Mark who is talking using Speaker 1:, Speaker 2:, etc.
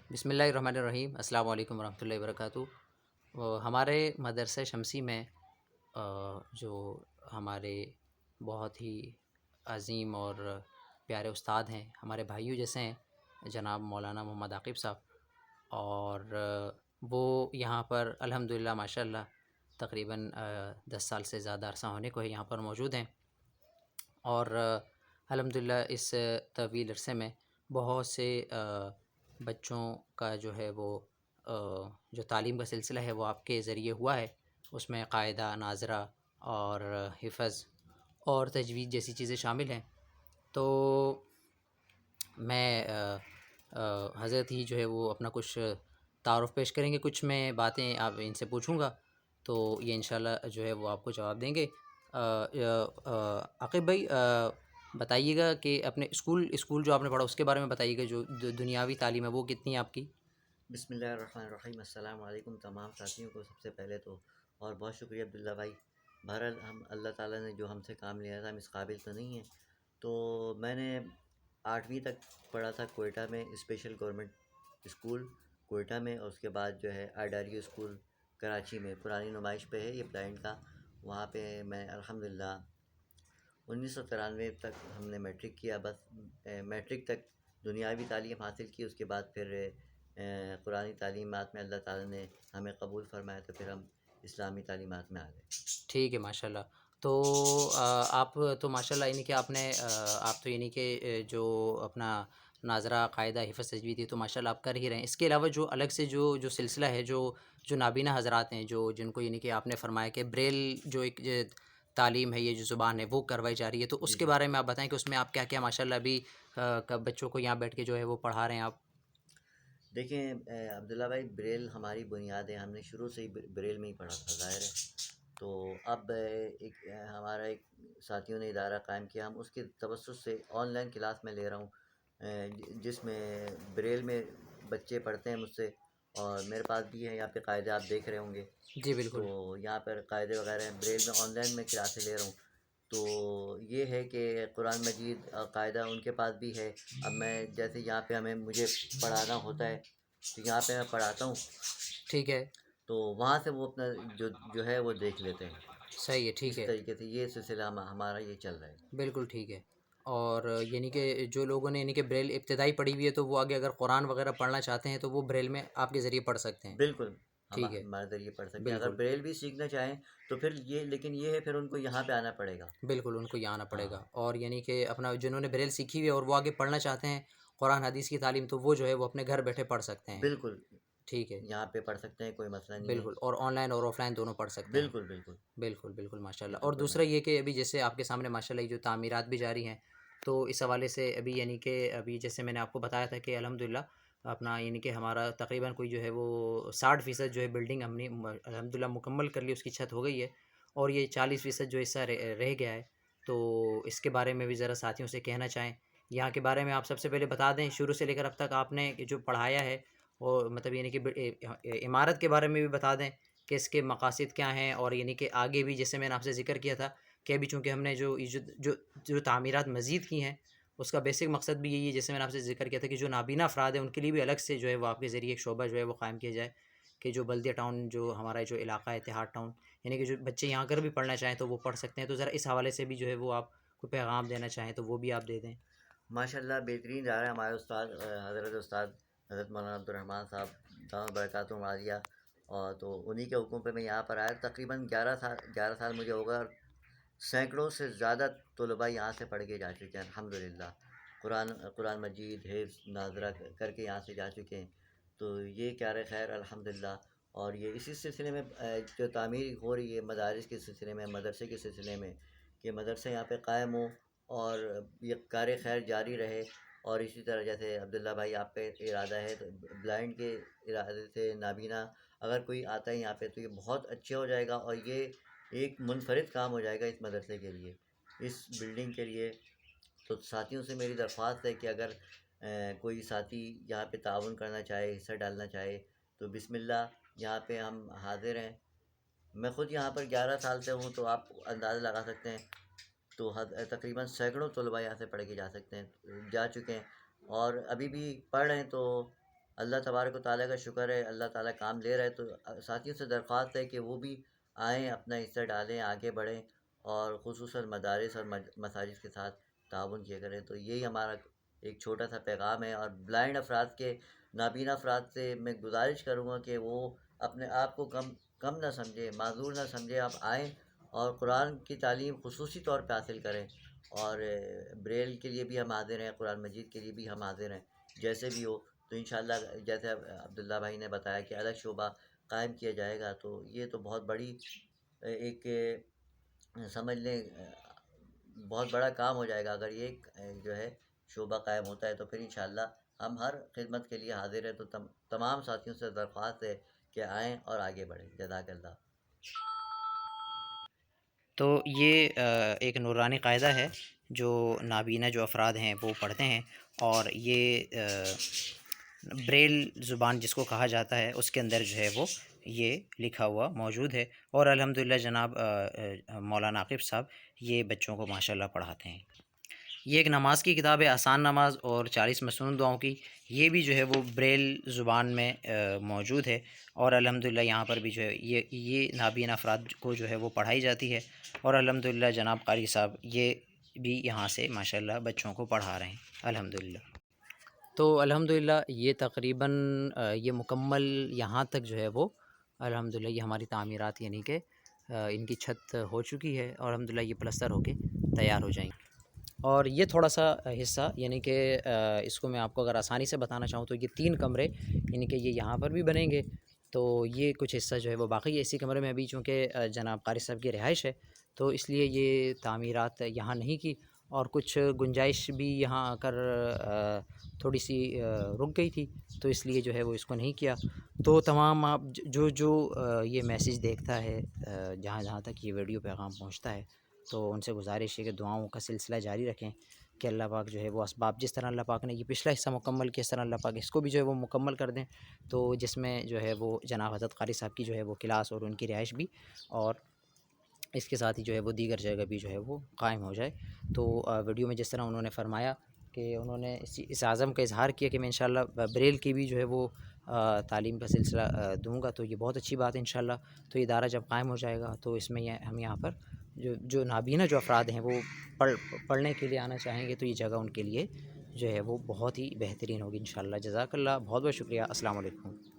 Speaker 1: بسم اللہ الرحمن الرحیم۔ السلام علیکم ورحمۃ اللہ وبرکاتہ۔ ہمارے مدرسہ شمسی میں جو ہمارے بہت ہی عظیم اور پیارے استاد ہیں، ہمارے بھائیوں جیسے ہیں، جناب مولانا محمد عاقب صاحب، اور وہ یہاں پر الحمدللہ ماشاء اللہ تقریباً 10 سال سے زیادہ عرصہ ہونے کو ہے یہاں پر موجود ہیں، اور الحمدللہ اس طویل عرصے میں بہت سے بچوں کا جو ہے وہ جو تعلیم کا سلسلہ ہے وہ آپ کے ذریعے ہوا ہے۔ اس میں قاعدہ، ناظرہ اور حفظ اور تجوید جیسی چیزیں شامل ہیں۔ تو میں حضرت ہی جو ہے وہ اپنا کچھ تعارف پیش کریں گے، کچھ میں باتیں آپ ان سے پوچھوں گا تو یہ انشاءاللہ جو ہے وہ آپ کو جواب دیں گے۔ عاقب بھائی بتائیے گا کہ اپنے اسکول جو آپ نے پڑھا اس کے بارے میں بتائیے گا، جو دنیاوی تعلیم ہے وہ کتنی ہے آپ کی؟
Speaker 2: بسم اللہ الرحمن الرحیم۔ السلام علیکم تمام ساتھیوں کو سب سے پہلے تو، اور بہت شکریہ عبداللہ بھائی۔ بہرحال اللہ تعالیٰ نے جو ہم سے کام لیا تھا ہم اس قابل تو نہیں ہیں، تو میں نے 8ویں تک پڑھا تھا کوئٹہ میں، اسپیشل گورنمنٹ اسکول کوئٹہ میں، اور اس کے بعد جو ہے آئیڈاریو اسکول کراچی میں، پرانی نمائش پہ ہے یہ بلائنڈ کا، وہاں پہ میں الحمدللہ 1993 تک ہم نے میٹرک کیا، بس میٹرک تک دنیاوی تعلیم حاصل کی۔ اس کے بعد پھر قرآنی تعلیمات میں اللہ تعالیٰ نے ہمیں قبول فرمایا تو پھر ہم اسلامی تعلیمات میں آ گئے۔
Speaker 1: ٹھیک ہے ماشاء اللہ۔ تو آپ تو ماشاء اللہ یعنی کہ آپ تو یعنی کہ جو اپنا ناظرہ، قاعدہ، حفظ، تجوید یہ تو ماشاء اللہ آپ کر ہی رہے ہیں۔ اس کے علاوہ جو الگ سے جو سلسلہ ہے، جو نابینا حضرات ہیں، جن کو یعنی کہ آپ نے فرمایا کہ بریل جو ایک تعلیم ہے، یہ جو زبان ہے وہ کروائی جا رہی ہے، تو اس
Speaker 2: جی
Speaker 1: کے
Speaker 2: جی
Speaker 1: بارے میں آپ بتائیں کہ اس میں آپ کیا کیا ماشاء اللہ ابھی بچوں کو یہاں بیٹھ کے جو ہے وہ پڑھا رہے ہیں آپ؟
Speaker 2: دیکھیں عبداللہ بھائی، بریل ہماری بنیاد ہے، ہم نے شروع سے ہی بریل میں ہی پڑھا تھا، ظاہر ہے۔ تو اب ایک ہمارا ایک ساتھیوں نے ادارہ قائم کیا، ہم اس کے توسط سے آن لائن کلاس میں لے رہا ہوں، جس میں بریل میں بچے پڑھتے ہیں مجھ سے، اور میرے پاس بھی ہے یہاں پہ قاعدے، آپ دیکھ رہے ہوں گے۔
Speaker 1: جی بالکل۔
Speaker 2: تو یہاں پر قاعدے وغیرہ ہیں، بریل میں آن لائن میں کلاسیں لے رہا ہوں۔ تو یہ ہے کہ قرآن مجید قاعدہ ان کے پاس بھی ہے۔ اب میں جیسے یہاں پہ مجھے پڑھانا ہوتا ہے تو یہاں پہ میں پڑھاتا ہوں،
Speaker 1: ٹھیک ہے،
Speaker 2: تو وہاں سے وہ اپنا جو ہے وہ دیکھ لیتے ہیں۔
Speaker 1: صحیح ہے، ٹھیک
Speaker 2: اس
Speaker 1: ہے،
Speaker 2: طریقے سے یہ سلسلہ ہمارا یہ چل رہا ہے۔
Speaker 1: بالکل ٹھیک ہے۔ اور یعنی کہ جو لوگوں نے یعنی کہ بریل ابتدائی پڑھی ہوئی ہے تو وہ آگے اگر قرآن وغیرہ پڑھنا چاہتے ہیں تو وہ بریل میں آپ کے ذریعے پڑھ سکتے ہیں؟
Speaker 2: بالکل، ہم
Speaker 1: ٹھیک ہے،
Speaker 2: ہمارے ذریعے پڑھ سکتے ہیں۔ اگر
Speaker 1: بالکل
Speaker 2: بریل بھی سیکھنا چاہیں تو پھر یہ، لیکن یہ ہے پھر ان کو یہاں پہ آنا پڑے گا۔
Speaker 1: بالکل، ان کو یہ آنا پڑے
Speaker 2: ہاں،
Speaker 1: گا، اور یعنی کہ اپنا جنہوں نے بریل سیکھی ہوئی ہے اور وہ آگے پڑھنا چاہتے ہیں قرآن حدیث کی تعلیم، تو وہ جو ہے وہ اپنے گھر بیٹھے پڑھ سکتے ہیں۔
Speaker 2: بالکل
Speaker 1: ٹھیک ہے،
Speaker 2: یہاں پہ پڑھ سکتے ہیں، کوئی مسئلہ نہیں ہے۔
Speaker 1: بالکل، اور آن لائن اور آف لائن دونوں پڑھ سکتے ہیں۔
Speaker 2: بالکل بالکل،
Speaker 1: بالکل بالکل ماشاء اللہ۔
Speaker 2: اس میں
Speaker 1: اور
Speaker 2: کوئی
Speaker 1: دوسرا
Speaker 2: مسئلہ
Speaker 1: یہ کہ ابھی جیسے آپ کے سامنے ماشاء اللہ یہ جو تعمیرات بھی جاری ہیں، تو اس حوالے سے ابھی یعنی کہ ابھی جیسے میں نے آپ کو بتایا تھا کہ الحمدللہ اپنا یعنی کہ ہمارا تقریباً کوئی جو ہے وہ 60% جو ہے بلڈنگ ہم نے الحمدللہ مکمل کر لی، اس کی چھت ہو گئی ہے، اور یہ 40% جو حصہ رہ گیا ہے، تو اس کے بارے میں بھی ذرا ساتھیوں سے کہنا چاہیں۔ یہاں کے بارے میں آپ سب سے پہلے بتا دیں، شروع سے لے کر اب تک آپ نے جو پڑھایا ہے، اور مطلب یعنی کہ عمارت کے بارے میں بھی بتا دیں کہ اس کے مقاصد کیا ہیں، اور یعنی کہ آگے بھی جیسے میں نے آپ سے ذکر کیا تھا کہ ابھی چونکہ ہم نے جو تعمیرات مزید کی ہیں اس کا بیسک مقصد بھی یہی ہے، جیسے میں نے آپ سے ذکر کیا تھا کہ جو نابینا افراد ہیں ان کے لیے بھی الگ سے جو ہے وہ آپ کے ذریعے ایک شعبہ جو ہے وہ قائم کیا جائے، کہ جو بلدیہ ٹاؤن، جو ہمارا جو علاقہ ہے اتحاد ٹاؤن، یعنی کہ جو بچے یہاں کر بھی پڑھنا چاہیں تو وہ پڑھ سکتے ہیں۔ تو ذرا اس حوالے سے بھی جو ہے وہ آپ کو پیغام دینا چاہیں تو وہ بھی آپ دے دیں۔
Speaker 2: ماشاء اللہ بہترین جا رہا ہے ہمارے استاد، حضرت استاد حضرت مولانا عبدالرحمٰن صاحب دامت برکاتہم عالیہ، اور تو انہی کے حکم پہ میں یہاں پر آیا، تقریباً 11 سال مجھے ہوگا، اور سینکڑوں سے زیادہ طلباء یہاں سے پڑھ کے جا چکے ہیں الحمدللہ، قرآن مجید حفظ ناظرہ کر کے یہاں سے جا چکے ہیں۔ تو یہ کیا رہے خیر الحمدللہ، اور یہ اسی سلسلے میں جو تعمیر ہو رہی ہے مدارس کے سلسلے میں، مدرسے کے سلسلے میں، کہ مدرسے یہاں پہ قائم ہوں اور یہ کار خیر جاری رہے۔ اور اسی طرح جیسے عبداللہ بھائی آپ کا ارادہ ہے تو بلائنڈ کے ارادے سے نابینا اگر کوئی آتا ہے یہاں پہ تو یہ بہت اچھا ہو جائے گا، اور یہ ایک منفرد کام ہو جائے گا اس مدرسے کے لیے، اس بلڈنگ کے لیے۔ تو ساتھیوں سے میری درخواست ہے کہ اگر کوئی ساتھی یہاں پہ تعاون کرنا چاہے، حصہ ڈالنا چاہے تو بسم اللہ، یہاں پہ ہم حاضر ہیں۔ میں خود یہاں پر 11 سال سے ہوں تو آپ اندازہ لگا سکتے ہیں، تو تقریباً سینکڑوں طلباء یہاں سے پڑھ کے جا چکے ہیں، اور ابھی بھی پڑھ رہے ہیں۔ تو اللہ تبارک و تعالیٰ کا شکر ہے، اللہ تعالیٰ کام لے رہے، تو ساتھیوں سے درخواست ہے کہ وہ بھی آئیں، اپنا حصہ ڈالیں، آگے بڑھیں، اور خصوصاً مدارس اور مساجد کے ساتھ تعاون کیا کریں. تو یہی ہمارا ایک چھوٹا سا پیغام ہے. اور بلائنڈ افراد کے، نابینا افراد سے میں گزارش کروں گا کہ وہ اپنے آپ کو کم نہ سمجھیں، معذور نہ سمجھیں. آپ آئیں اور قرآن کی تعلیم خصوصی طور پہ حاصل کریں. اور بریل کے لیے بھی ہم حاضر ہیں، قرآن مجید کے لیے بھی ہم حاضر ہیں، جیسے بھی ہو. تو انشاءاللہ جیسے عبداللہ بھائی نے بتایا کہ الگ شعبہ قائم کیا جائے گا، تو یہ تو بہت بڑی ایک سمجھ لیں بہت بڑا کام ہو جائے گا اگر یہ جو ہے شعبہ قائم ہوتا ہے. تو پھر انشاءاللہ ہم ہر خدمت کے لیے حاضر ہیں. تو تمام ساتھیوں سے درخواست ہے کہ آئیں اور آگے بڑھیں. جزاک اللہ.
Speaker 1: تو یہ ایک نورانی قاعدہ ہے جو نابینا جو افراد ہیں وہ پڑھتے ہیں، اور یہ بریل زبان جس کو کہا جاتا ہے اس کے اندر جو ہے وہ یہ لکھا ہوا موجود ہے. اور الحمدللہ جناب مولانا عاقب صاحب یہ بچوں کو ماشاءاللہ پڑھاتے ہیں. یہ ایک نماز کی کتاب ہے، آسان نماز اور 40 مسنون دعاؤں کی. یہ بھی جو ہے وہ بریل زبان میں موجود ہے، اور الحمدللہ یہاں پر بھی جو ہے یہ نابینا افراد کو جو ہے وہ پڑھائی جاتی ہے. اور الحمدللہ جناب قاری صاحب یہ بھی یہاں سے ماشاءاللہ بچوں کو پڑھا رہے ہیں الحمدللہ. تو الحمدللہ یہ تقریباً یہ مکمل یہاں تک جو ہے وہ الحمدللہ یہ ہماری تعمیرات، یعنی کہ ان کی چھت ہو چکی ہے، اور الحمدللہ یہ پلستر ہو کے تیار ہو جائیں گے. اور یہ تھوڑا سا حصہ، یعنی کہ اس کو میں آپ کو اگر آسانی سے بتانا چاہوں تو یہ 3 کمرے، یعنی کہ یہ یہاں پر بھی بنیں گے. تو یہ کچھ حصہ جو ہے وہ باقی ہے اسی کمرے میں ابھی، چونکہ جناب قاری صاحب کی رہائش ہے تو اس لیے یہ تعمیرات یہاں نہیں کی. اور کچھ گنجائش بھی یہاں آ کر تھوڑی سی رک گئی تھی، تو اس لیے جو ہے وہ اس کو نہیں کیا. تو تمام آپ جو یہ میسیج دیکھتا ہے، جہاں تک یہ ویڈیو پیغام پہنچتا ہے، تو ان سے گزارش ہے کہ دعاؤں کا سلسلہ جاری رکھیں کہ اللہ پاک جو ہے وہ اسباب، جس طرح اللہ پاک نے یہ پچھلا حصہ مکمل کیا، اس طرح اللہ پاک اس کو بھی جو ہے وہ مکمل کر دیں. تو جس میں جو ہے وہ جناب حضرت قاری صاحب کی جو ہے وہ کلاس اور ان کی رہائش بھی، اور اس کے ساتھ ہی جو ہے وہ دیگر جگہ بھی جو ہے وہ قائم ہو جائے. تو ویڈیو میں جس طرح انہوں نے فرمایا کہ انہوں نے اس عزم کا اظہار کیا کہ میں انشاءاللہ بریل کی بھی جو ہے وہ تعلیم کا سلسلہ دوں گا، تو یہ بہت اچھی بات ہے انشاءاللہ. تو ادارہ جب قائم ہو جائے گا تو اس میں ہم یہاں پر جو نابینا جو افراد ہیں وہ پڑھنے کے لیے آنا چاہیں گے، تو یہ جگہ ان کے لیے جو ہے وہ بہت ہی بہترین ہوگی انشاءاللہ. جزاک اللہ، بہت بہت شکریہ. السلام علیکم.